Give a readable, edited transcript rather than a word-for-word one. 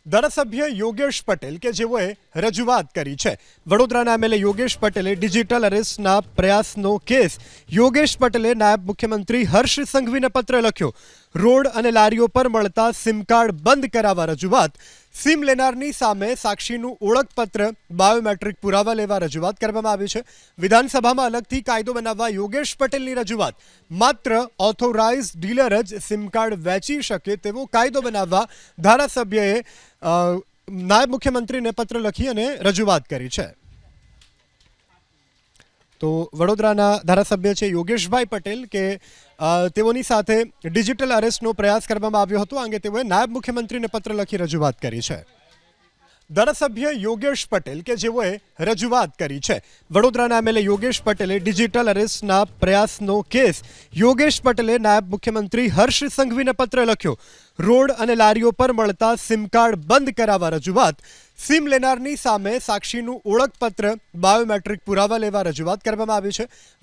ધારાસભ્ય યોગેશ પટેલ કે જેઓએ રજૂઆત કરી છે. વડોદરાના એમએલએ યોગેશ પટેલે ડિજિટલ અરેસ્ટના પ્રયાસનો કેસ યોગેશ પટેલે નાયબ મુખ્યમંત્રી હર્ષ સંઘવીને પત્ર લખ્યો. રોડ અને લારીઓ પર મળતા સિમ કાર્ડ બંધ કરાવવા રજૂઆત. સિમ લેનારની સામે સાક્ષીનું ઓળખપત્ર બાયોમેટ્રિક પુરાવા લેવા રજૂઆત કરવામાં આવી છે. વિધાનસભામાં અલગથી કાયદો બનાવવા યોગેશ પટેલની રજૂઆત. માત્ર ઓથોરાઇઝ ડીલર જ સિમ કાર્ડ વેચી શકે તેવો કાયદો બનાવવા ધારાસભ્યએ નાયબ મુખ્યમંત્રીને પત્ર લખી અને રજૂઆત કરી છે. તો વડોદરાના ધારાસભ્ય છે યોગેશભાઈ પટેલ કે તેઓની સાથે ડિજિટલ અરેસ્ટનો પ્રયાસ કરવામાં આવ્યો હતો. આ અંગે તેઓએ નાયબ મુખ્યમંત્રીને પત્ર લખી રજૂઆત કરી છે. ધારાસભ્ય યોગેશ પટેલ કે જેઓએ રજૂઆત કરી છે. વડોદરાના એમએલએ યોગેશ પટેલે ડિજિટલ અરેસ્ટના પ્રયાસનો કેસ યોગેશ પટેલે નાયબ મુખ્યમંત્રી હર્ષ સંઘવીને પત્ર લખ્યો. રોડ અને લારીઓ પર મળતા સિમ કાર્ડ બંધ કરાવવા રજૂઆત. સિમ લેનારની સામે સાક્ષીનું ઓળખપત્ર બાયોમેટ્રિક પુરાવા લેવા રજૂઆત કરવામાં આવી છે.